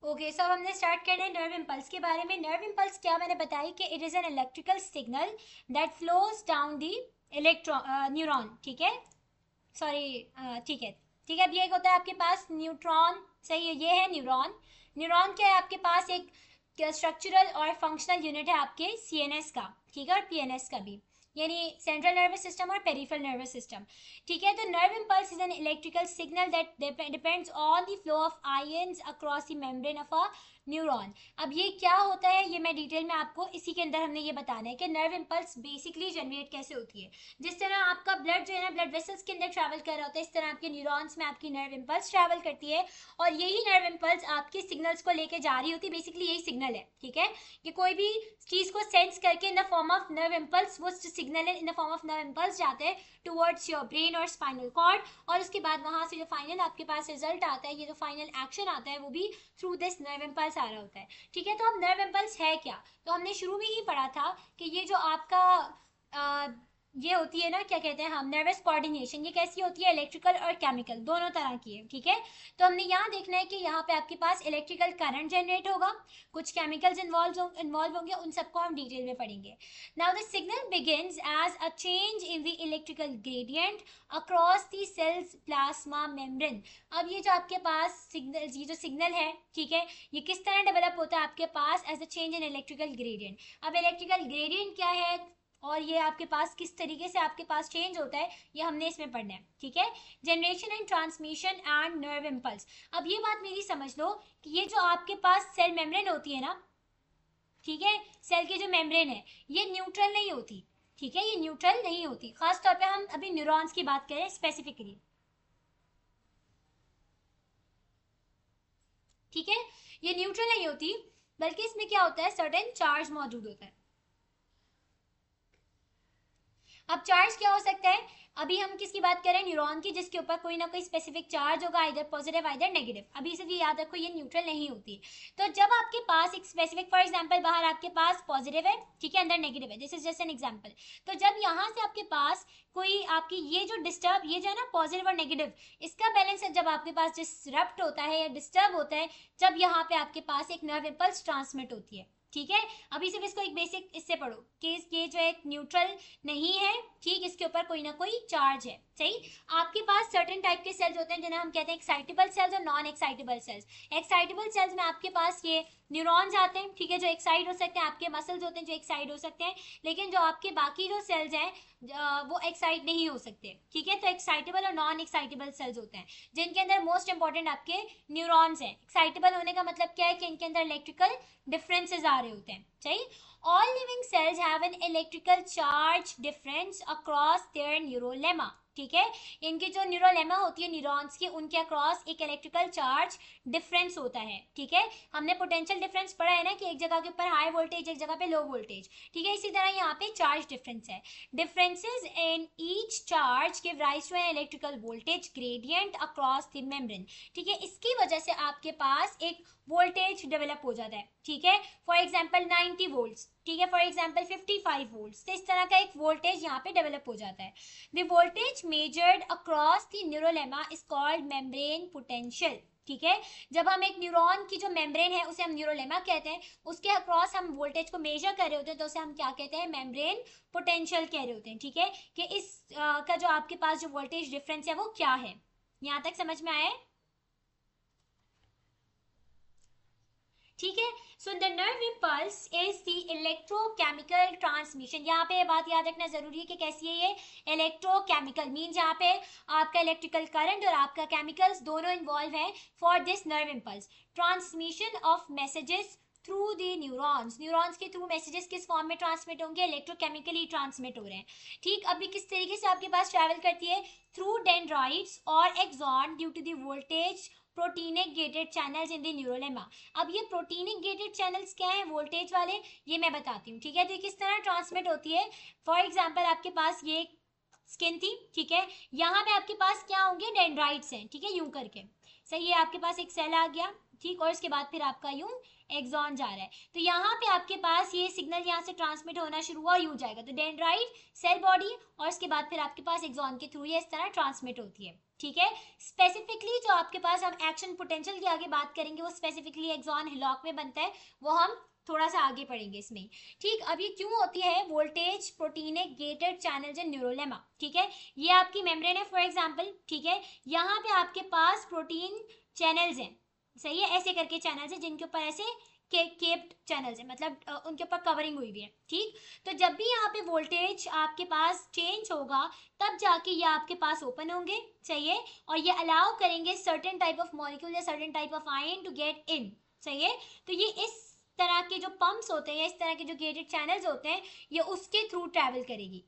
Okay, सो अब हमने start करना है नर्व इम्पल्स के बारे में। नर्व इम्पल्स क्या, मैंने बताया कि it is an electrical signal that flows down the electron neuron, ठीक है, सॉरी, ठीक है, ठीक है। अब ये एक होता है आपके पास न्यूट्रॉन, सही है, ये है न्यूरॉन। न्यूरॉन क्या है आपके पास, एक स्ट्रक्चरल और फंक्शनल यूनिट है आपके सीएनएस का, ठीक है, और पीएनएस का भी, यानी सेंट्रल नर्वस सिस्टम और पेरिफेरल नर्वस सिस्टम, ठीक है। तो nerve impulse is an electrical signal that depends on the flow of ions across the membrane of a neuron. अब ये क्या होता है, ये मैं डिटेल में आपको इसी के अंदर हमने ये बताना है कि नर्व इम्पल्स बेसिकली जनरेट कैसे होती है। जिस तरह आपका ब्लड जो है ना ब्लड वेसल्स के अंदर ट्रैवल कर रहा होता है, इस तरह आपके न्यूरॉन्स में आपकी नर्व इम्पल्स ट्रैवल करती है, और यही नर्व इम्पल्स आपके सिग्नल्स को लेके जा रही होती है। बेसिकली यही सिग्नल है, ठीक है, कि कोई भी चीज को सेंस करके in the form of nerve impulse, वो signal in the form of nerve impulse जाते हैं टुवर्ड्स योर ब्रेन और स्पाइनल कॉर्ड, और उसके बाद वहां से जो फाइनल आपके पास रिजल्ट आता है, ये जो फाइनल एक्शन आता है, वो भी थ्रू दिस नर्व इम्पल्स आ रहा होता है, ठीक है। तो अब नर्व इम्पल्स है क्या, तो हमने शुरू में ही पढ़ा था कि ये जो आपका ये होती है ना, क्या कहते हैं हम, नर्वस कोऑर्डिनेशन, ये कैसी होती है, इलेक्ट्रिकल और केमिकल दोनों तरह की है, ठीक है। तो हमने यहाँ देखना है कि यहाँ पे आपके पास इलेक्ट्रिकल करंट जनरेट होगा, कुछ केमिकल्स इन्वॉल्व होंगे, उन सबको हम डिटेल में पढ़ेंगे। Now the signal begins as a change in the electrical gradient across the cell's plasma membrane. अब ये जो आपके पास सिग्नल, ये जो सिग्नल है, ठीक है, ये किस तरह डेवलप होता है आपके पास as a change in electrical gradient. अब इलेक्ट्रिकल ग्रेडियंट क्या है और ये आपके पास किस तरीके से आपके पास चेंज होता है, ये हमने इसमें पढ़ना है, ठीक है। Generation and transmission and nerve impulse. अब ये बात मेरी समझ लो कि ये जो आपके पास सेल मेम्ब्रेन होती है ना, ठीक है, सेल की जो मेम्ब्रेन है, ये न्यूट्रल नहीं होती, ठीक है, ये न्यूट्रल नहीं होती। खास तौर पे हम अभी न्यूरॉन्स की बात करें स्पेसिफिकली, ठीक है, ये न्यूट्रल नहीं होती, बल्कि इसमें क्या होता है, सर्टेन चार्ज मौजूद होता है। अब चार्ज क्या हो सकता है, अभी हम किसकी बात करें, न्यूरॉन की, जिसके ऊपर कोई ना कोई स्पेसिफिक चार्ज होगा, इधर पॉजिटिव इधर नेगेटिव। अभी से भी याद रखो ये न्यूट्रल नहीं होती। तो जब आपके पास एक स्पेसिफिक, फॉर एग्जांपल बाहर आपके पास पॉजिटिव है, ठीक है, अंदर नेगेटिव है, this is just an example. तो जब यहाँ से आपके पास कोई आपकी ये जो डिस्टर्ब, ये जो है ना पॉजिटिव और नेगेटिव, इसका बैलेंस जब आपके पास डिसरप्ट होता है या डिस्टर्ब होता है, जब यहाँ पे आपके पास एक नर्व इम्पल्स ट्रांसमिट होती है, ठीक है। अभी सिर्फ इसको एक बेसिक इससे पढ़ो कि ये जो एक न्यूट्रल नहीं है, ठीक, इसके ऊपर कोई ना कोई चार्ज है, सही। आपके पास सर्टेन टाइप के सेल्स होते हैं जिन्हें हम कहते हैं एक्साइटेबल सेल्स और non excitable cells. Excitable cells में आपके पास ये न्यूरॉन्स आते हैं, ठीक है, जो एक्साइट हो सकते हैं, आपके मसल्स होते हैं जो एक्साइट हो सकते हैं, लेकिन जो आपके बाकी जो सेल्स हैं वो एक्साइट नहीं हो सकते, ठीक है। तो एक्साइटेबल और नॉन एक्साइटेबल सेल्स होते हैं, जिनके अंदर मोस्ट इंपॉर्टेंट आपके न्यूरॉन्स हैं। एक्साइटेबल होने का मतलब क्या है कि इनके अंदर इलेक्ट्रिकल डिफरेंसेस आ रहे होते हैं, सही। All living cells have an electrical charge difference across their neurolemma, ठीक है। इनकी जो न्यूरोलेमा होती है न्यूरॉन्स की, उनके अक्रॉस एक इलेक्ट्रिकल चार्ज डिफरेंस होता है, ठीक है। हमने पोटेंशियल डिफरेंस पढ़ा है ना कि एक जगह के ऊपर हाई वोल्टेज, एक जगह पे लो वोल्टेज, ठीक है। इसी तरह यहाँ पे चार्ज डिफरेंस है। Differences in each charge give rise to an electrical voltage gradient across the membrane, ठीक है। इसकी वजह से आपके पास एक वोल्टेज डेवलप हो जाता है, ठीक है। फॉर एग्जाम्पल 90 वोल्ट, ठीक है, फॉर एग्जाम्पल 55 वोल्ट, तो इस तरह का एक वोल्टेज यहाँ पे डेवलप हो जाता है। The voltage measured across the न्यूरोलेमा is called membrane potential, ठीक है। जब हम एक न्यूरॉन की जो मेम्ब्रेन है उसे हम न्यूरोलेमा कहते हैं, उसके अक्रॉस हम वोल्टेज को मेजर कर रहे होते हैं, तो उसे हम क्या कहते हैं, मेम्ब्रेन पोटेंशियल कह रहे होते हैं, ठीक है। कि इस का जो आपके पास जो वोल्टेज डिफरेंस है वो क्या है। यहाँ तक समझ में आया है, ठीक है। So the nerve impulse is the electrochemical transmission. यहाँ पे बात याद रखना जरूरी है कि कैसी है ये, इलेक्ट्रोकेमिकल मीन्स यहाँ पे आपका इलेक्ट्रिकल करंट और आपका केमिकल्स दोनों इन्वॉल्व है for this nerve impulse. Transmission of messages through the neurons, neurons के थ्रू मैसेजेस किस फॉर्म में ट्रांसमिट होंगे, इलेक्ट्रोकेमिकली ट्रांसमिट हो रहे हैं, ठीक। अभी किस तरीके से आपके पास ट्रैवल करती है, थ्रू डेंड्राइट्स और axon due to the voltage proteinic gated channels in the neurolemma. अब ये प्रोटीनिक गेटेड चैनल्स क्या है, वोल्टेज वाले, ये मैं बताती हूँ, ठीक है। तो किस तरह ट्रांसमिट होती है, फॉर एग्जाम्पल आपके पास ये स्किन थी, ठीक है, यहाँ पे आपके पास क्या होंगे, डेंड्राइट्स हैं, ठीक है, यूं करके, सही है। आपके पास एक सेल आ गया, ठीक, और इसके बाद फिर आपका यूं एक्सॉन जा रहा है, तो यहाँ पे आपके पास ये सिग्नल यहाँ से ट्रांसमिट होना शुरू हुआ, यूं जाएगा, तो डेंड्राइट सेल बॉडी, और इसके बाद फिर आपके पास एक्सॉन के थ्रू ये इस तरह ट्रांसमिट होती है, ठीक है। स्पेसिफिकली जो आपके पास हम एक्शन पोटेंशियल की आगे बात करेंगे वो स्पेसिफिकली एक्सॉन हिलॉक में बनता है, वो हम थोड़ा सा आगे पढ़ेंगे इसमें। ठीक, अब ये क्यों होती है वोल्टेज प्रोटीनिक गेटेड चैनल्स इन न्यूरोलेमा। ठीक है, ये आपकी मेम्ब्रेन है फॉर एग्जांपल। ठीक है, यहाँ पे आपके पास प्रोटीन चैनल्स हैं, सही है, ऐसे करके चैनल्स हैं जिनके ऊपर ऐसे केप्ड चैनल्स है, मतलब उनके ऊपर कवरिंग हुई हुई है। ठीक, तो जब भी यहाँ पे वोल्टेज आपके पास चेंज होगा तब जाके ये आपके पास ओपन होंगे, सही है, और ये अलाउ करेंगे सर्टेन टाइप ऑफ मॉलिक्यूल या certain type of ion to get in, सही है। तो ये इस तरह के जो पंप्स होते हैं, इस तरह के जो गेटेड चैनल्स होते हैं, ये उसके थ्रू ट्रैवल करेगी,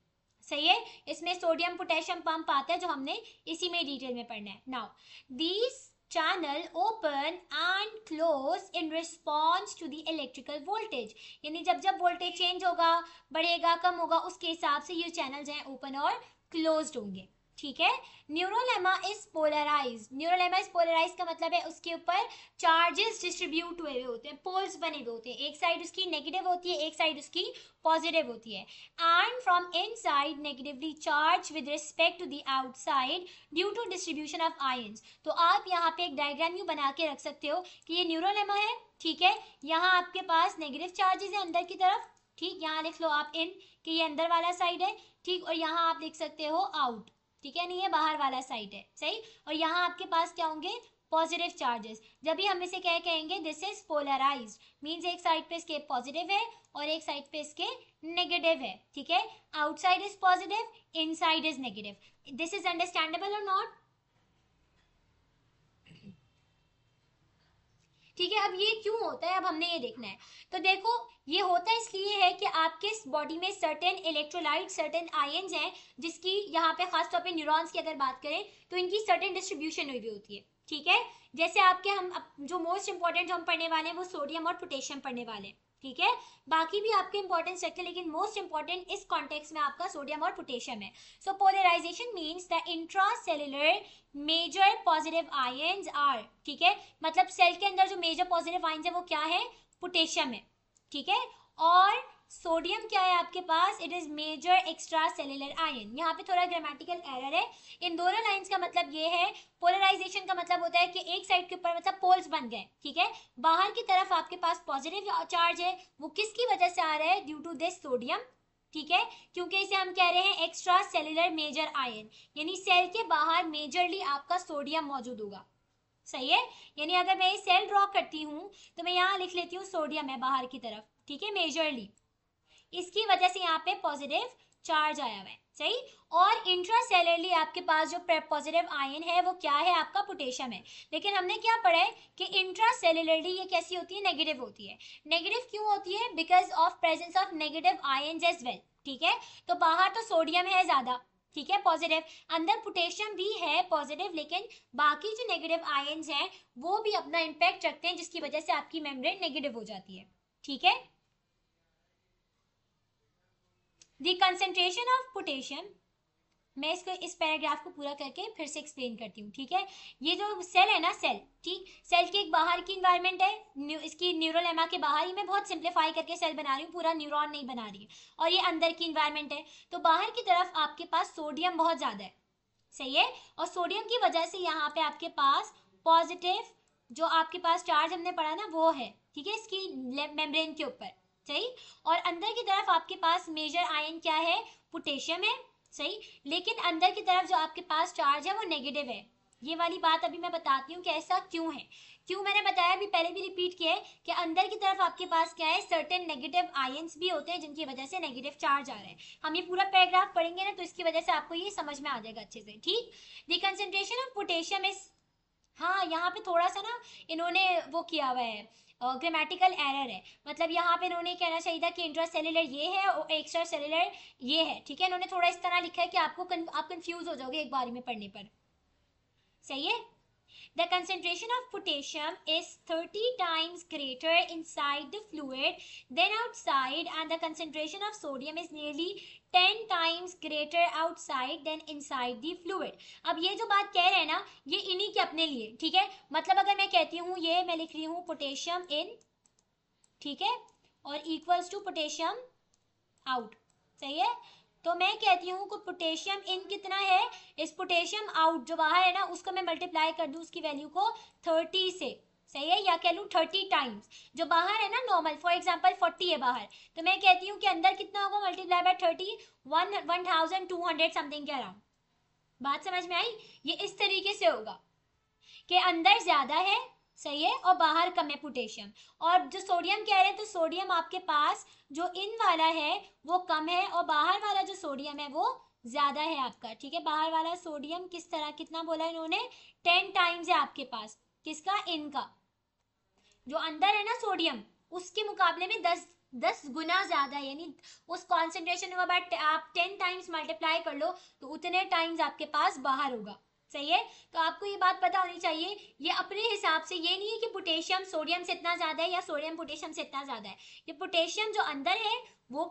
सही है। इसमें सोडियम पोटेशियम पंप आता है जो हमने इसी में डिटेल में पढ़ना है। Now these channel open and close in response to the electrical voltage, यानी जब जब वोल्टेज चेंज होगा, बढ़ेगा, कम होगा, उसके हिसाब से ये चैनल्स हैं ओपन और क्लोज्ड होंगे। ठीक है, neurolemma is polarize. Neurolemma is polarize का मतलब है उसके ऊपर चार्जेस डिस्ट्रीब्यूट हुए होते हैं, पोल्स बने हुए होते हैं, एक साइड उसकी नेगेटिव होती है, एक साइड उसकी पॉजिटिव होती है। And from inside negatively charge with respect to the outside due to distribution of ions. तो आप यहाँ पे एक डायग्राम यू बना के रख सकते हो कि ये न्यूरोलेमा है, ठीक है, यहाँ आपके पास नेगेटिव चार्जेस है अंदर की तरफ, ठीक, यहाँ लिख लो आप इन कि ये अंदर वाला साइड है, ठीक, और यहाँ आप लिख सकते हो आउट, ठीक है, नहीं, ये बाहर वाला साइड है, सही, और यहाँ आपके पास क्या होंगे, पॉजिटिव चार्जेस। जब भी हम इसे क्या कहेंगे, दिस इज पोलराइज्ड, मींस एक साइड पे इसके पॉजिटिव है और एक साइड पे इसके नेगेटिव है, ठीक है, outside is positive, inside is negative. This is understandable और नॉट? ठीक है, अब ये क्यों होता है, अब हमने ये देखना है। तो देखो, ये होता इसलिए है कि आपके बॉडी में सर्टेन इलेक्ट्रोलाइट, सर्टेन आयंस हैं, जिसकी यहाँ पे खासतौर पे न्यूरॉन्स की अगर बात करें तो इनकी सर्टेन डिस्ट्रीब्यूशन हुई होती है। ठीक है, जैसे आपके हम जो मोस्ट इंपॉर्टेंट जो हम पढ़ने वाले हैं वो सोडियम और पोटेशियम पढ़ने वाले हैं, ठीक है, बाकी भी आपके इंपॉर्टेंस रखते हैं, लेकिन मोस्ट इंपॉर्टेंट इस कॉन्टेक्स्ट में आपका सोडियम और पोटेशियम है। So polarisation means the intracellular major positive ions are, ठीक है, मतलब सेल के अंदर जो मेजर पॉजिटिव आयंस है वो क्या है, पोटेशियम है, ठीक है, और सोडियम क्या है आपके पास, it is major extracellular ion. यहाँ पे थोड़ा ग्रामेटिकल एरर है, इन दोनों लाइंस का मतलब ये है, पोलराइजेशन का मतलब होता है कि एक साइड के ऊपर मतलब पोल्स बन गए, ठीक है, बाहर की तरफ आपके पास पॉजिटिव चार्ज है, वो किसकी वजह से आ रहा है, ड्यू टू दिस सोडियम, ठीक है, क्योंकि इसे हम कह रहे हैं एक्स्ट्रा सेल्युलर मेजर आयन, यानी सेल के बाहर मेजरली आपका सोडियम मौजूद होगा, सही है, यानी अगर मैं ये सेल ड्रॉ करती हूँ तो मैं यहाँ लिख लेती हूँ सोडियम है बाहर की तरफ, ठीक है, मेजरली, इसकी वजह से यहाँ पे पॉजिटिव चार्ज आया हुआ है, सही, और इंट्रासेलुलरली आपके पास जो पॉजिटिव आयन है वो क्या है, आपका पोटेशियम है। लेकिन हमने क्या पढ़ा है कि इंट्रासेलुलरली ये कैसी होती है, नेगेटिव होती है। नेगेटिव क्यों होती है, because of presence of negative ions as well, ठीक है, तो बाहर तो सोडियम है ज्यादा, ठीक है, पॉजिटिव, अंदर पोटेशियम भी है पॉजिटिव, लेकिन बाकी जो नेगेटिव आयंस हैं वो भी अपना इंपैक्ट रखते हैं, जिसकी वजह से आपकी मेम्ब्रेन नेगेटिव हो जाती है, ठीक है। द कंसेंट्रेशन ऑफ पोटेशियम, मैं इसको इस पैराग्राफ को पूरा करके फिर से एक्सप्लेन करती हूँ, ठीक है। ये जो सेल है ना, सेल, ठीक, सेल की एक बाहर की इन्वायरमेंट है, इसकी न्यूरोलेमा के बाहर ही, मैं बहुत सिंप्लीफाई करके सेल बना रही हूँ, पूरा न्यूरॉन नहीं बना रही है, और ये अंदर की इन्वायरमेंट है। तो बाहर की तरफ आपके पास सोडियम बहुत ज्यादा है, सही है, और सोडियम की वजह से यहाँ पे आपके पास पॉजिटिव जो आपके पास चार्ज हमने पढ़ा ना वो है, ठीक है, इसकी मेम्ब्रेन के ऊपर, सही, और अंदर की तरफ आपके पास मेजर आयन क्या है, पोटेशियम है, सही, लेकिन अंदर की तरफ जो आपके पास चार्ज है वो नेगेटिव है। ये वाली बात अभी मैं बताती हूँ कि ऐसा क्यों है, क्यों मैंने बताया अभी पहले भी रिपीट किया है कि अंदर की तरफ आपके पास क्या है, सर्टेन नेगेटिव आयंस भी होते हैं जिनकी वजह से नेगेटिव चार्ज आ रहा है। हम ये पूरा पैराग्राफ पढ़ेंगे ना तो इसकी वजह से आपको ये समझ में आ जाएगा अच्छे से, ठीक। The concentration of potassium is, हाँ यहाँ पे थोड़ा सा ना इन्होंने वो किया हुआ है, ग्रामेटिकल एरर है, मतलब यहाँ पे इन्होंने कहना चाहिए था कि इंट्रासेल्युलर ये है और एक्स्ट्रा सेल्युलर ये है, ठीक है, इन्होंने थोड़ा इस तरह लिखा है कि आपको आप कंफ्यूज हो जाओगे एक बारी में पढ़ने पर, सही है। The concentration of potassium is 30 times greater inside the fluid than outside, and the concentration of sodium is nearly 10 times greater outside than inside the fluid. अब ये जो बात कह रहे हैं ना, ये इन्हीं के अपने लिए, ठीक है, मतलब अगर मैं कहती हूँ ये मैं लिख रही हूँ पोटेशियम इन, ठीक है, और इक्वल्स टू पोटेशियम आउट, सही है, तो मैं कहती हूँ कि पोटेशियम इन कितना है, इस पोटेशियम आउट जो बाहर है ना उसको मैं मल्टीप्लाई कर दूँ उसकी वैल्यू को 30 से, सही है, या कह लूँ 30 टाइम्स। जो बाहर है ना नॉर्मल, फॉर एग्जांपल 40 है बाहर, तो मैं कहती हूँ कि अंदर कितना होगा मल्टीप्लाई बाय 30, 1200 समथिंग के अराउंड। बात समझ में आई? ये इस तरीके से होगा कि अंदर ज्यादा है, सही है, और बाहर कम है पोटेशियम। और जो सोडियम कह रहे हैं, तो सोडियम आपके पास जो इन वाला है वो कम है, और बाहर वाला जो सोडियम है वो ज्यादा है आपका, ठीक है। बाहर वाला सोडियम किस तरह, कितना बोला इन्होंने, 10 टाइम्स है आपके पास, किसका, इनका। जो अंदर है ना सोडियम उसके मुकाबले में 10 गुना ज्यादा है, यानी उस कॉन्सेंट्रेशन को आप 10 टाइम्स मल्टीप्लाई कर लो तो उतने टाइम्स आपके पास बाहर होगा, सही है। तो आपको ये बात पता होनी चाहिए, ये अपने हिसाब से ये नहीं है कि पोटेशियम सोडियम से इतना ज्यादा है या सोडियम पोटेशियम से इतना ज्यादा है। ये पोटेशियम जो अंदर है वो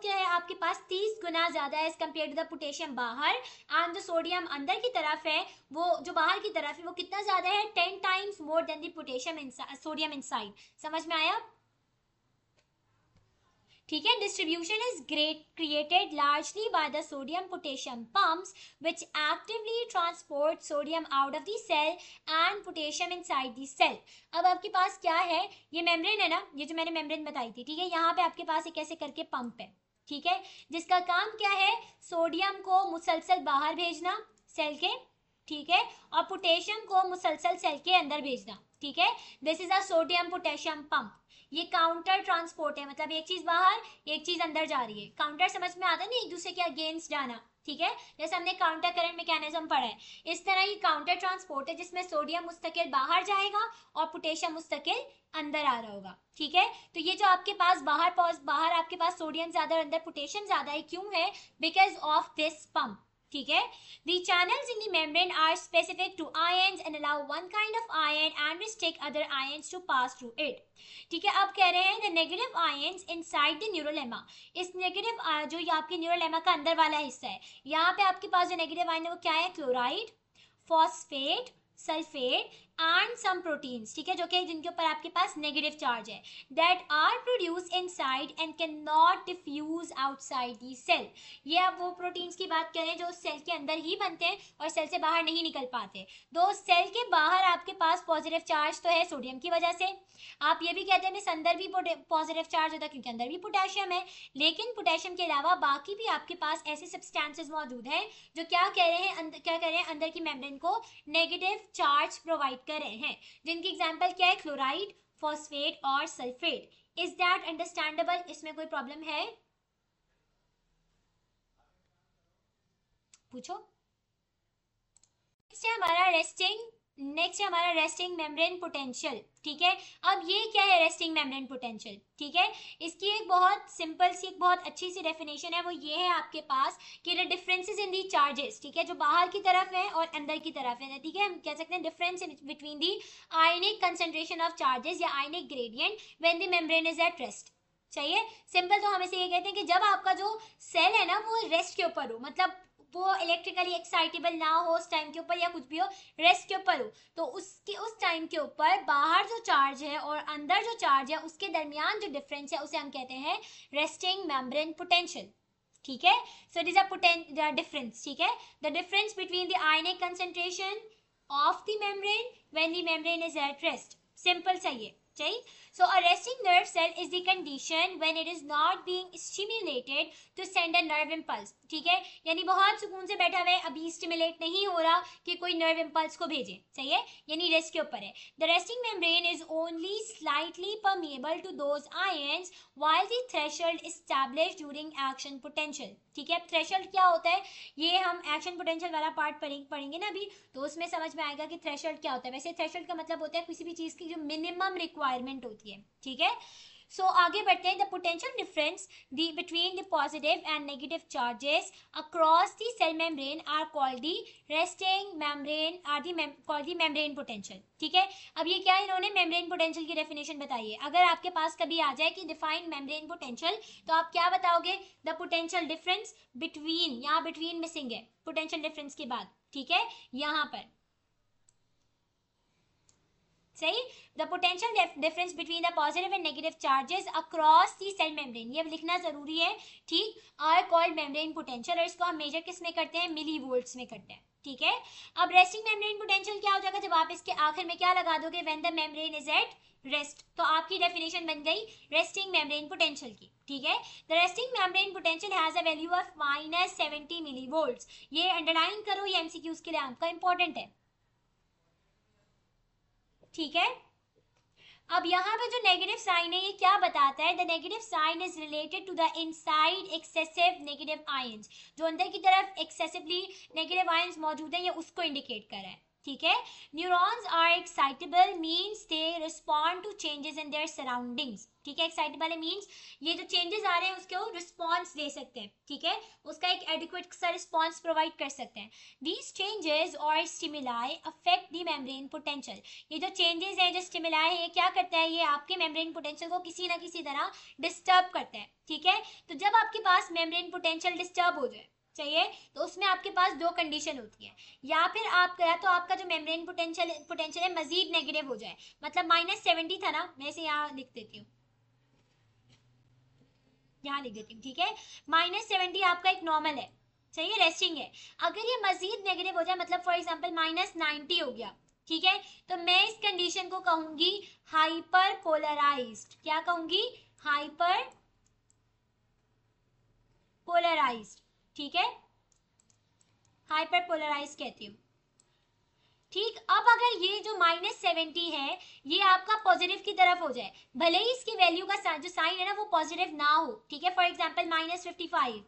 क्या है आपके पास 30 गुना ज्यादा है as compare to the potassium बाहर। एंड जो सोडियम अंदर की तरफ है वो जो बाहर की तरफ है वो कितना ज्यादा है, 10 times more than the potassium sodium inside. समझ में आया? ठीक है। Distribution is created largely by the sodium potassium pumps which actively transport sodium out of the cell and potassium inside the cell. अब आपके पास क्या है, ये मेम्ब्रेन है ना, ये जो मैंने मेम्ब्रेन बताई थी, ठीक है। यहाँ पे आपके पास एक ऐसे करके पंप है, ठीक है, जिसका काम क्या है, सोडियम को मुसलसल बाहर भेजना सेल के, ठीक है, और पोटेशियम को मुसलसल सेल के अंदर भेजना, ठीक है। This is a sodium potassium pump. ये काउंटर ट्रांसपोर्ट है, मतलब एक चीज बाहर एक चीज अंदर जा रही है। काउंटर समझ में आता है ना, एक दूसरे के अगेंस्ट जाना, ठीक है, जैसे हमने काउंटर करंट मैकेनिज्म पढ़ा है, इस तरह ये काउंटर ट्रांसपोर्ट है जिसमें सोडियम मुस्तकिल बाहर जाएगा और पोटेशियम मुस्तकिल अंदर आ रहा होगा, ठीक है। तो ये जो आपके पास बाहर आपके पास सोडियम ज्यादा और अंदर पोटेशियम ज्यादा है, क्यों है, बिकॉज ऑफ दिस पंप, ठीक है। The channels in the membrane are specific to ions and allow one kind of ion and restrict other ions to pass through it. ठीक है। अब कह रहे हैं the negative ions inside the neurolemma. इस negative जो ये आपके न्यूरोलेमा का अंदर वाला हिस्सा है, यहाँ पे आपके पास जो नेगेटिव आयन है वो क्या है, chloride, phosphate, sulphate and some proteins, ठीक है, जो कि जिनके ऊपर आपके पास नेगेटिव चार्ज है, that are produce inside and cannot diffuse outside the cell. ये आप वो प्रोटीन्स की बात करें जो सेल के अंदर ही बनते हैं और सेल से बाहर नहीं निकल पाते। तो सेल के बाहर आपके पास पॉजिटिव चार्ज तो है सोडियम की वजह से, आप ये भी कहते हैं मिस अंदर भी पॉजिटिव चार्ज होता है क्योंकि अंदर भी पोटेशियम है, लेकिन पोटेशियम के अलावा बाकी भी आपके पास ऐसे सब्सटेंसेस मौजूद हैं जो क्या कह रहे हैं, क्या कह रहे हैं, अंदर की मेम्ब्रेन को नेगेटिव चार्ज प्रोवाइड कर रहे हैं, जिनकी एग्जांपल क्या है, क्लोराइड, फॉस्फेट और सल्फेट। Is that understandable? इसमें कोई प्रॉब्लम है? पूछो। नेक्स्ट है हमारा रेस्टिंग मेम्ब्रेन पोटेंशियल, ठीक है। अब ये क्या है रेस्टिंग मेम्ब्रेन पोटेंशियल, ठीक है, इसकी एक बहुत सिंपल सी एक बहुत अच्छी सी डेफिनेशन है, वो ये है आपके पास कि the differences in the charges, ठीक है, जो बाहर की तरफ है और अंदर की तरफ है, ठीक है, हम कह सकते हैं difference between the ionic concentration of charges या ionic gradient when the membrane is at rest. चाहिए सिंपल, तो हम इसे ये कहते हैं कि जब आपका जो सेल है ना वो रेस्ट के ऊपर हो, मतलब वो इलेक्ट्रिकली एक्साइटेबल ना हो उस टाइम के ऊपर या कुछ भी हो, रेस्ट के ऊपर हो, तो उसके उस टाइम के ऊपर बाहर जो चार्ज है और अंदर जो चार्ज है उसके दरमियान जो डिफरेंस है उसे हम कहते हैं रेस्टिंग मेम्ब्रेन पोटेंशियल, ठीक है। So it is a difference, ठीक है, the difference between the ionic concentration of the membrane when the membrane is at rest. Simple चाहिए, चाहिए। So a resting nerve cell is the condition when it is not being stimulated to send a nerve impulse, ठीक है, यानी बहुत सुकून से बैठा हुआ है, अभी स्टिमुलेट नहीं हो रहा कि कोई नर्व इम्पल्स को भेजे, सही है, यानी रेस्ट के ऊपर है। The resting membrane is only slightly permeable to those ions while the threshold established during action potential, ठीक है। थ्रेशोल्ड क्या होता है, ये हम एक्शन पोटेंशियल वाला पार्ट पढ़ेंगे ना अभी, तो उसमें समझ में आएगा कि थ्रेशोल्ड क्या होता है। वैसे थ्रेशोल्ड का मतलब होता है किसी भी चीज की जो मिनिमम रिक्वायरमेंट होती है, ठीक है। सो आगे बढ़ते हैं, the potential difference between the positive and negative charges across the cell membrane are called the resting membrane called the membrane potential, ठीक है। अब ये क्या इन्होंने मेम्ब्रेन पोटेंशियल की डेफिनेशन बताई है। अगर आपके पास कभी आ जाए कि डिफाइन मेम्ब्रेन पोटेंशियल, तो आप क्या बताओगे, द पोटेंशियल डिफरेंस बिटवीन, यहाँ बिटवीन मिसिंग है पोटेंशियल डिफरेंस के बाद, ठीक है, यहाँ पर सही। The potential difference between the positive and negative charges across the cell membrane, ये लिखना जरूरी है, ठीक, आर कॉल्ड मेम्ब्रेन पोटेंशियल, और इसको हम मेजर किस में करते हैं, मिली वोल्ट्स में करते हैं, ठीक है। अब रेस्टिंग मेम्ब्रेन पोटेंशियल क्या हो जाएगा, जब आप इसके आखिर में क्या लगा दोगे, when the membrane is at rest, तो आपकी डेफिनेशन बन गई रेस्टिंग मेम्ब्रेन पोटेंशियल की, ठीक है। The resting membrane potential has a value of -70 millivolts, ये अंडरलाइन करो, ये एमसीक्यूज के लिए आपका इंपॉर्टेंट है, ठीक है। अब यहाँ पे जो नेगेटिव साइन है ये क्या बताता है, the negative sign is related to the inside excessive negative ions, जो अंदर की तरफ एक्सेसिवली नेगेटिव आयंस मौजूद है ये उसको इंडिकेट कर रहा है, ठीक है। Neurons are excitable means they respond to changes in their surroundings, ठीक है। एक्साइटेबल है मीन्स ये जो चेंजेस आ रहे हैं उसको रिस्पॉन्स दे सकते हैं, ठीक है, उसका एक एडिक्वेट सा रिस्पॉन्स प्रोवाइड कर सकते हैं। दीज चेंजेस और stimuli affect the membrane potential, ये जो चेंजेस हैं, जो स्टिमुलाई है, ये क्या करता है, ये आपके मेम्ब्रेन पोटेंशियल को किसी ना किसी तरह डिस्टर्ब करता है, ठीक है। तो जब आपके पास मेम्ब्रेन पोटेंशियल डिस्टर्ब हो जाए चाहिए तो उसमें आपके पास दो कंडीशन होती है, या फिर आप या तो आपका जो मेम्ब्रेन पोटेंशियल है मजीद नेगेटिव हो जाए, मतलब -70 था ना, मैं इसे यहाँ लिख देती हूँ, यहाँ लिख देती हूँ, ठीक है। -70 आपका एक नॉर्मल है, चाहिए रेस्टिंग है, अगर ये मजीद नेगेटिव हो जाए, मतलब फॉर एग्जांपल -90 हो गया, ठीक है, तो मैं इस कंडीशन को कहूंगी हाइपर पोलराइज्ड, क्या कहूंगी, हाइपर पोलराइज्ड, ठीक है, हाइपर पोलराइज कहती हूँ, ठीक। अब अगर ये जो -70 है ये आपका पॉजिटिव की तरफ हो जाए, भले ही इसकी वैल्यू का जो साइन है ना वो पॉजिटिव ना हो, ठीक है, फॉर एग्जांपल -55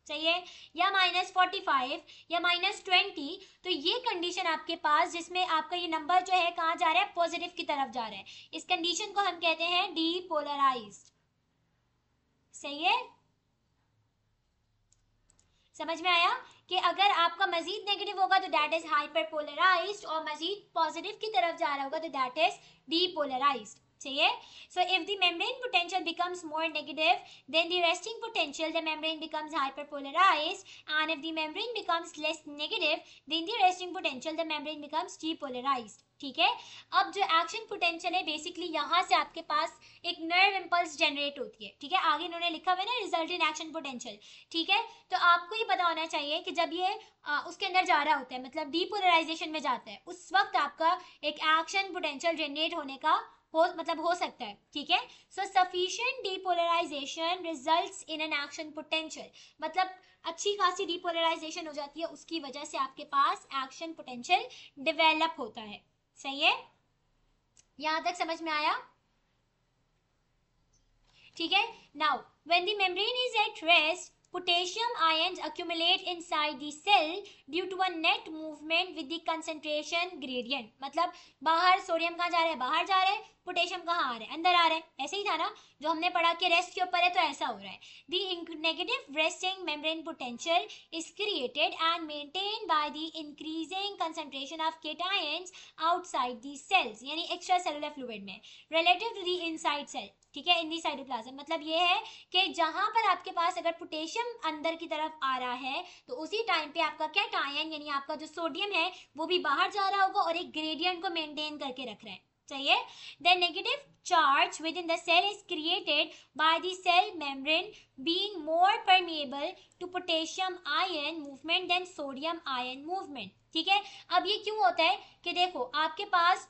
चाहिए, या -45 या -20, तो ये कंडीशन आपके पास जिसमें आपका ये नंबर जो है कहाँ जा रहा है, पॉजिटिव की तरफ जा रहा है, इस कंडीशन को हम कहते हैं डीपोलराइज्ड, सही है, समझ में आया कि अगर आपका मजीद नेगेटिव होगा तो दैट इज हाइपरपोलराइज्ड, और मजीद पॉजिटिव की तरफ जा रहा होगा तो दैट इज डीपोलराइज्ड, चाहिए। So if the membrane potential becomes more negative, then the resting potential, the membrane becomes hyperpolarized, and if the membrane becomes less negative, then the resting potential, the membrane becomes depolarized, ठीक है। अब जो action potential है basically यहाँ से आपके पास एक nerve impulse generate होती है, ठीक है, आगे इन्होंने लिखा हुआ है ना रिजल्ट इन एक्शन पोटेंशियल, ठीक है। तो आपको ये पता होना चाहिए कि जब ये उसके अंदर जा रहा होता है, मतलब डीपोलराइजेशन में जाता है, उस वक्त आपका एक एक्शन पोटेंशियल जनरेट होने का हो सकता है, ठीक है। So sufficient depolarisation results in an action potential, मतलब अच्छी खासी डीपोलराइजेशन हो जाती है, उसकी वजह से आपके पास एक्शन पोटेंशियल डेवलप होता है, सही है, यहां तक समझ में आया, ठीक है। Now when the membrane is at rest, potassium ions accumulate inside the cell due to a net movement with the concentration gradient, मतलब बाहर सोडियम कहाँ जा रहा है, बाहर जा रहा है, पोटेशियम कहाँ आ रहा है, अंदर आ रहा है, ऐसे ही था ना जो हमने पढ़ा कि रेस्ट के ऊपर है तो ऐसा हो रहा है। The negative resting membrane potential is created and maintained by the increasing concentration of cations outside the cells, यानी एक्स्ट्रा सेलुलर फ्लूइड में, relative to the inside cell, ठीक है, इन दी साइटोप्लाज्म, मतलब ये है कि जहां पर आपके पास अगर पोटेशियम अंदर की तरफ आ रहा है तो उसी टाइम पे आपका कैटायन यानी आपका जो सोडियम है वो भी बाहर जा रहा होगा और एक ग्रेडियंट को मेंटेन करके रख रहा है, चाहिए। The negative charge within the cell is created by the cell membrane being more permeable to potassium ion movement than sodium ion movement, ठीक है। अब ये क्यों होता है कि देखो आपके पास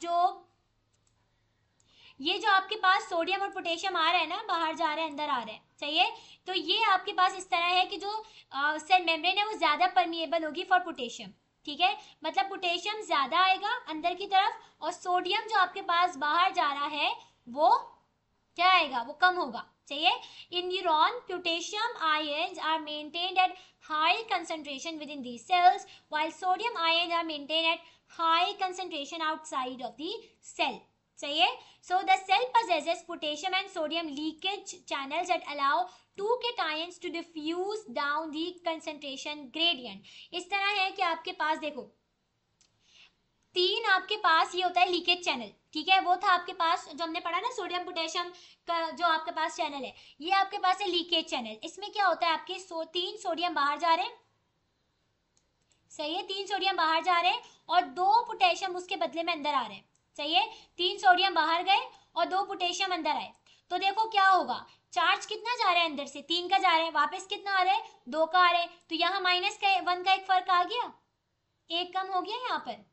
ये जो आपके पास सोडियम और पोटेशियम आ रहा है ना, बाहर जा रहा है अंदर आ रहा है, सही है, तो ये आपके पास इस तरह है कि जो सेल मेम्ब्रेन है वो ज्यादा परमिएबल होगी फॉर पोटेशियम, ठीक है, मतलब पोटेशियम ज्यादा आएगा अंदर की तरफ और सोडियम जो आपके पास बाहर जा रहा है वो क्या आएगा, वो कम होगा, चाहिए। In neuron potassium ions are maintained at high concentration within the cells while sodium ions are maintained at high concentration outside of the cell, सही है। So the cell possesses potassium and sodium leakage channels that allow two cations to diffuse down the concentration gradient. इस तरह है कि आपके पास देखो तीन आपके पास ये होता है लीकेज चैनल, ठीक है, वो था आपके पास जो हमने पढ़ा ना सोडियम पोटेशियम का जो आपके पास चैनल है, ये आपके पास है लीकेज चैनल। इसमें क्या होता है आपके तीन सोडियम बाहर जा रहे हैं, सही है, तीन सोडियम बाहर जा रहे हैं और दो पोटेशियम उसके बदले में अंदर आ रहे हैं, सही है, 3 सोडियम बाहर गए और 2 पोटेशियम अंदर आए, तो देखो क्या होगा, चार्ज कितना जा रहा है अंदर से, 3 का जा रहा है, वापस कितना आ रहा है, 2 का आ रहा है, तो यहाँ -1 का एक फर्क आ गया, एक कम हो गया यहाँ पर।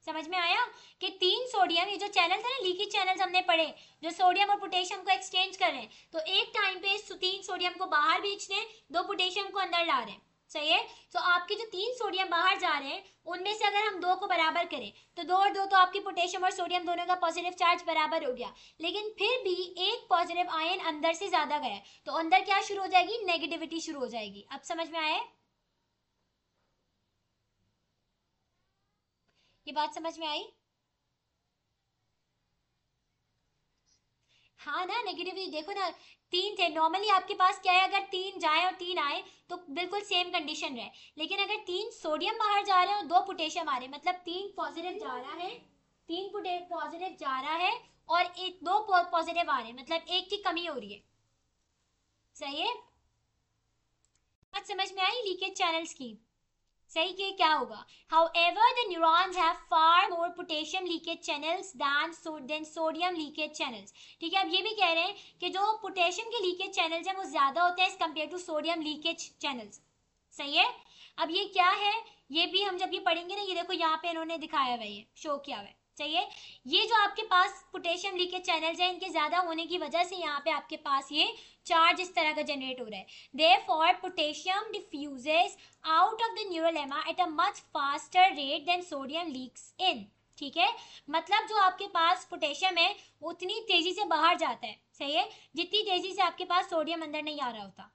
समझ में आया कि 3 सोडियम, ये जो चैनल था ना, लीकेज चैनल्स हमने पढ़े, जो सोडियम और पोटेशियम को एक्सचेंज कर रहे हैं, तो एक टाइम पे 3 सोडियम को बाहर भेज रहे हैं, 2 पोटेशियम को अंदर ला रहे हैं। सही है, तो आपके जो 3 सोडियम बाहर जा रहे हैं, उनमें से अगर हम 2 को बराबर करें, तो 2 और 2 तो आपकी पोटेशियम और सोडियम दोनों का पॉजिटिव चार्ज बराबर हो गया, लेकिन फिर भी एक पॉजिटिव आयन अंदर से ज्यादा गया, तो अंदर क्या शुरू हो जाएगी, नेगेटिविटी शुरू हो जाएगी। अब समझ में आया, ये बात समझ में आई? हाँ ना, नेगेटिव देखो ना, 3 थे, नॉर्मली आपके पास क्या है, अगर 3 जाए और 3 आए तो बिल्कुल सेम कंडीशन रहे, लेकिन अगर 3 सोडियम बाहर जा रहे हैं और 2 पोटेशियम आ रहे हैं, मतलब 3 पॉजिटिव जा रहा है, 3 पॉजिटिव जा रहा है और 2 पॉजिटिव आ रहे हैं, मतलब एक की कमी हो रही है। सही है, बात समझ में आई लीकेज चैनल्स की? सही, कि क्या होगा, however the neurons have far more potassium leakage channels than sodium leakage channels। ठीक है, अब ये भी कह रहे हैं कि जो पोटेशियम के लीकेज चैनल्स हैं वो ज्यादा होते हैं as compare to sodium leakage channels. सही है, अब ये क्या है, ये भी हम जब ये पढ़ेंगे ना, ये देखो यहाँ पे इन्होंने दिखाया हुआ है, ये शो किया हुआ है। सही है, ये जो आपके पास पोटेशियम लीकेज चैनल्स हैं, इनके ज्यादा होने की वजह से यहाँ पे आपके पास ये चार्ज इस तरह का जनरेट हो रहा है। Therefore, potassium diffuses out of the neural lemma at a much faster rate than sodium leaks in। ठीक है, मतलब जो आपके पास पोटेशियम है उतनी तेजी से बाहर जाता है। सही है, जितनी तेजी से आपके पास सोडियम अंदर नहीं आ रहा होता।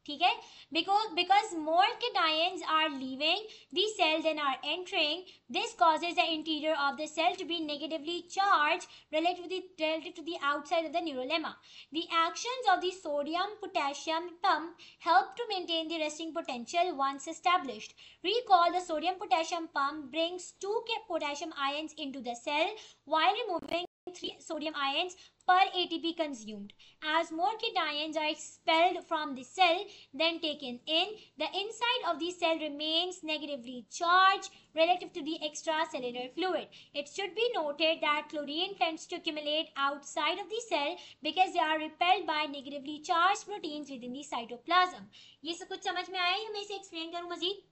ठीक है, because more cations are leaving the cell than are entering, this causes the interior of the cell to be negatively charged relative to the outside of the neural lemma। The actions of the sodium potassium pump help to maintain the resting potential once established। Recall, the sodium potassium pump brings 2 potassium ions into the cell while removing 3 sodium ions per ATP consumed। As more cations are expelled from the cell than taken in, the inside of the cell remains negatively charged relative to the extracellular fluid। It should be noted that chlorine tends to accumulate outside of the cell because they are repelled by negatively charged proteins within the cytoplasm। ये सब कुछ समझ में आया या मैं इसे explain करूं मजीद?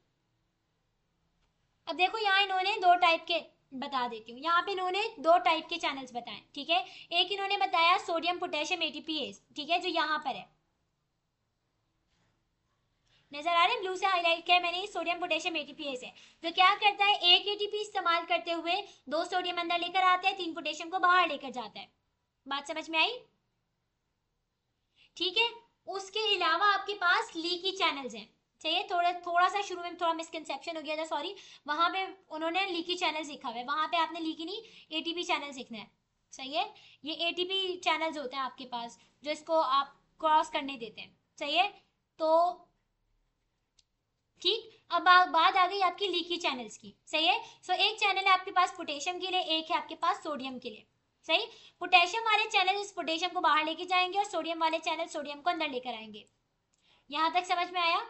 अब देखो यहाँ इन्होंने 2 टाइप के बता देती हूँ, यहाँ पे इन्होंने 2 टाइप के चैनल्स बताए। ठीक है, एक इन्होंने बताया सोडियम पोटेशियम एटीपीएस, ठीक है, जो यहाँ पर है, नजर आ रहे हैं, ब्लू से हाईलाइट किया मैंने, सोडियम पोटेशियम एटीपीएस है। तो क्या करता है, एक एटीपी इस्तेमाल करते हुए 2 सोडियम अंदर लेकर आता है, 3 पोटेशियम को बाहर लेकर जाता है। बात समझ में आई? ठीक है, उसके अलावा आपके पास लीकी चैनल्स हैं। चाहिए, थोड़ा सा शुरू में थोड़ा मिसकंसेप्शन हो गया था, सॉरी, वहां पे उन्होंने लीकी चैनल्स लिखा हुआ है, वहां पे आपने लीकी नहीं, एटीपी चैनल्स लिखना है। सही है, ये एटीपी चैनल्स होते हैं आपके पास जो इसको आप क्रॉस करने देते हैं। सही है, तो ठीक, अब बात आ गई आपकी लीकी चैनल्स की। सही है, सो एक चैनल है आपके पास पोटेशियम के लिए, एक है आपके पास सोडियम के लिए। सही, पोटेशियम वाले चैनल इस पोटेशियम को बाहर लेके जाएंगे और सोडियम वाले चैनल सोडियम को अंदर लेकर आएंगे। यहां तक समझ में आया?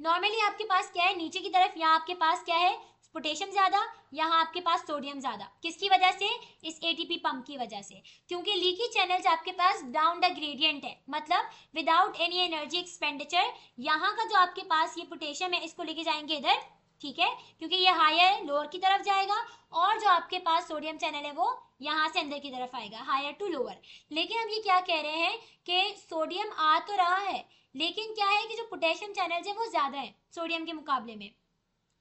नॉर्मली आपके पास क्या है, नीचे की तरफ यहाँ आपके पास क्या है, पोटेशियम ज्यादा, यहाँ आपके पास सोडियम ज्यादा। किसकी वजह से? इस एटीपी पंप की वजह से, क्योंकि लीकी चैनल्स आपके पास डाउन द ग्रेडियंट है, मतलब विदाउट एनी एनर्जी एक्सपेंडिचर। यहाँ का जो आपके पास ये पोटेशियम है इसको लेके जाएंगे इधर। ठीक है, क्योंकि ये हायर है, लोअर की तरफ जाएगा, और जो आपके पास सोडियम चैनल है वो यहाँ से अंदर की तरफ आएगा, हायर टू लोअर। लेकिन अब ये क्या कह रहे हैं कि सोडियम आ तो रहा है, लेकिन क्या है कि जो पोटेशियम चैनल्स है वो ज्यादा है सोडियम के मुकाबले में।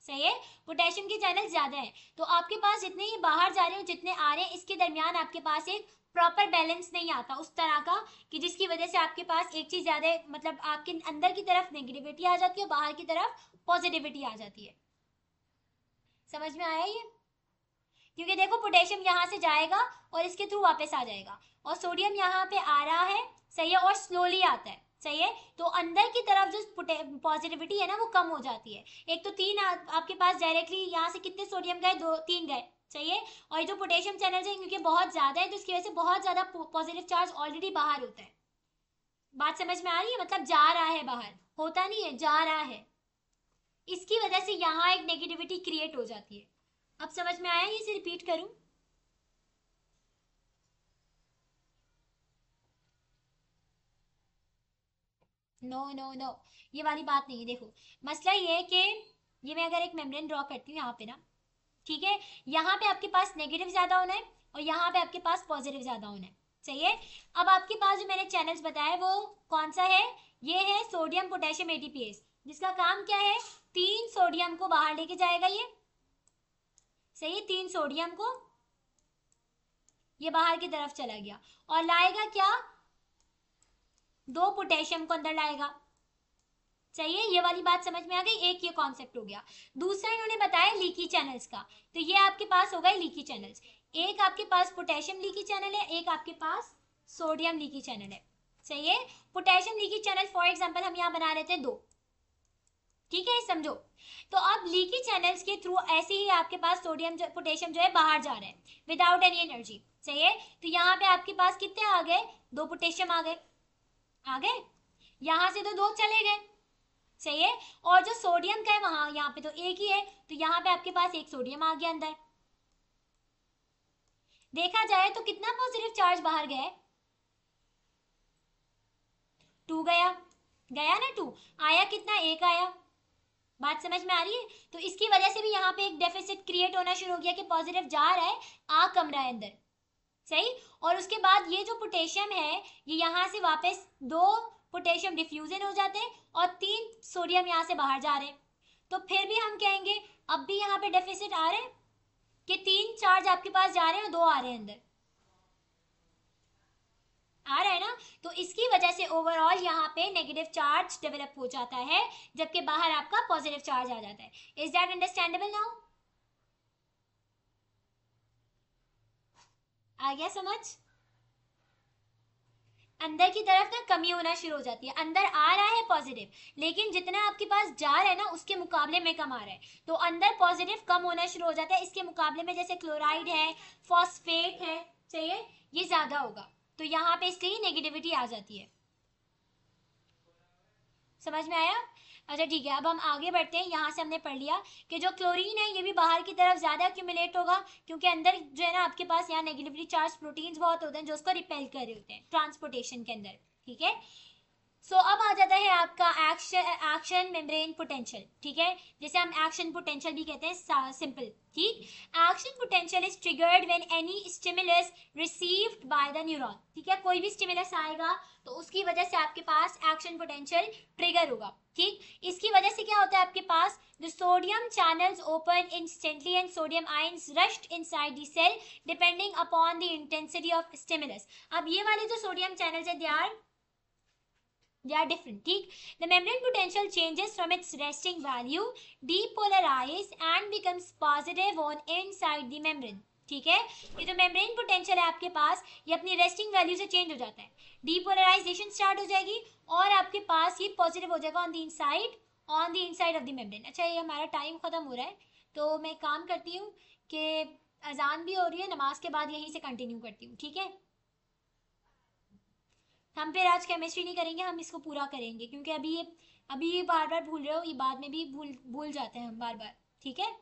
सही है, पोटेशियम के चैनल ज्यादा है, तो आपके पास जितने ही बाहर जा रहे हो जितने आ रहे हैं, इसके दरमियान आपके पास एक प्रॉपर बैलेंस नहीं आता उस तरह का, कि जिसकी वजह से आपके पास एक चीज ज्यादा, मतलब आपके अंदर की तरफ नेगेटिविटी आ जाती है, बाहर की तरफ पॉजिटिविटी आ जाती है। समझ में आया ये? क्योंकि देखो पोटेशियम यहाँ से जाएगा और इसके थ्रू वापस आ जाएगा, और सोडियम यहाँ पे आ रहा है। सही है, और स्लोली आता है। सही है, तो अंदर की तरफ जो पॉजिटिविटी है ना वो कम हो जाती है। एक तो 3 आपके पास डायरेक्टली यहाँ से कितने सोडियम गए, 2-3 गए। सही है, और ये जो पोटेशियम चैनल है क्योंकि बहुत ज्यादा है तो इसकी वजह से बहुत ज्यादा पॉजिटिव चार्ज ऑलरेडी बाहर होता है। बात समझ में आ रही है? मतलब जा रहा है बाहर, होता नहीं है, जा रहा है। इसकी वजह से यहाँ एक नेगेटिविटी क्रिएट हो जाती है। अब समझ में आया? ये से रिपीट करूं? नो नो नो, ये वाली बात नहीं है। देखो मसला ये है कि ये मैं अगर एक मेम्ब्रेन ड्रॉ करती हूँ यहाँ पे ना, ठीक है, यहाँ पे आपके पास नेगेटिव ज्यादा होना है और यहाँ पे आपके पास पॉजिटिव ज्यादा होना है, सही है। अब आपके पास जो मैंने चैनल्स बताया वो कौन सा है? ये है सोडियम पोटेशियम एटीपीएस, जिसका काम क्या है? 3 सोडियम को बाहर लेके जाएगा ये, सही है। 3 सोडियम को ये बाहर की तरफ चला गया और लाएगा क्या? 2 पोटेशियम को अंदर लाएगा, चाहिए। ये वाली बात समझ में आ गई? एक ये कॉन्सेप्ट हो गया। दूसरा इन्होंने बताया लीकी चैनल्स का, तो ये आपके पास हो गए लीकी चैनल्स। एक आपके पास पोटेशियम लीकी चैनल है, एक आपके पास सोडियम लीकी चैनल है, सही है। Potassium leaky channel for example हम यहाँ बना रहे थे 2, ठीक है, समझो। तो अब लीकी चैनल्स के थ्रू ऐसे ही आपके पास सोडियम पोटेशियम जो है बाहर जा रहे हैं विदाउट एनी एनर्जी, सही है। तो यहाँ पे आपके पास कितने आ गए? 2 पोटेशियम आ गए, आ गए। यहाँ से तो 2 चले गए, सही है। और जो सोडियम का है वहां, यहाँ पे तो एक ही है, तो यहाँ पे आपके पास एक सोडियम आ गया अंदर। देखा जाए तो कितना पॉजिटिव चार्ज बाहर गया है? 2 गया, गया ना 2, आया कितना? 1 आया। बात समझ में आ रही है? तो इसकी वजह से भी यहाँ पे एक डेफिसिट क्रिएट होना शुरू हो गया कि पॉजिटिव जा रहा है, आ कम रहा है अंदर, सही। और उसके बाद ये जो पोटेशियम है ये यहाँ से वापस 2 पोटेशियम डिफ्यूजन हो जाते हैं और 3 सोडियम यहाँ से बाहर जा रहे हैं। तो फिर भी हम कहेंगे अब भी यहाँ पे डेफिसिट आ रहे हैं कि 3 चार्ज आपके पास जा रहे हैं और 2 आ रहे हैं अंदर, आ रहा है ना। तो इसकी वजह से ओवरऑल यहाँ पे नेगेटिव चार्ज डेवलप हो जाता है, जबकि बाहर आपका पॉजिटिव चार्ज आ जाता है। Is that understandable now? आ गया समझ? अंदर की तरफ ना कमी होना शुरू हो जाती है। अंदर आ रहा है पॉजिटिव, लेकिन जितना आपके पास जा रहा है ना उसके मुकाबले में कम आ रहा है, तो अंदर पॉजिटिव कम होना शुरू हो जाता है। इसके मुकाबले में जैसे क्लोराइड है, फॉस्फेट है, चाहिए, ये ज्यादा होगा, तो यहाँ पे इसलिए नेगेटिविटी आ जाती है। समझ में आया? अच्छा ठीक है, अब हम आगे बढ़ते हैं। यहाँ से हमने पढ़ लिया कि जो क्लोरीन है ये भी बाहर की तरफ ज्यादा एक्यूमुलेट होगा, क्योंकि अंदर जो है ना आपके पास यहाँ नेगेटिवली चार्ज प्रोटीन्स बहुत होते हैं जो उसको रिपेल कर रहे होते हैं ट्रांसपोर्टेशन के अंदर, ठीक है। सो अब आ जाता है आपका एक्शन मेम्ब्रेन पोटेंशियल, ठीक है, जिसे हम एक्शन पोटेंशियल भी कहते हैं, सिंपल, ठीक। Action potential is triggered when any stimulus received by the neuron, ठीक है। कोई भी स्टिमुलस आएगा तो उसकी वजह से आपके पास एक्शन पोटेंशियल ट्रिगर होगा, ठीक। इसकी वजह से क्या होता है आपके पास? The sodium channels open instantly and sodium ions rushed inside the cell depending upon the intensity of stimulus. अब ये वाले जो सोडियम चैनल्स है they are different, ठीक। The membrane potential changes from its resting value, depolarize and becomes positive on inside the membrane, ठीक है। ये जो मेम्ब्रेन पोटेंशियल है आपके पास ये अपनी रेस्टिंग वैल्यू से चेंज हो जाता है, डीपोलराइजेशन स्टार्ट हो जाएगी और आपके पास ये पॉजिटिव हो जाएगा on the inside of the membrane. अच्छा ये हमारा टाइम खत्म हो रहा है, तो मैं काम करती हूँ कि अजान भी हो रही है, नमाज के बाद यहीं से कंटिन्यू करती हूँ, ठीक है। हम फिर आज केमिस्ट्री नहीं करेंगे, हम इसको पूरा करेंगे, क्योंकि अभी ये बार बार भूल रहे हो, ये बाद में भी भूल जाते हैं हम बार बार, ठीक है।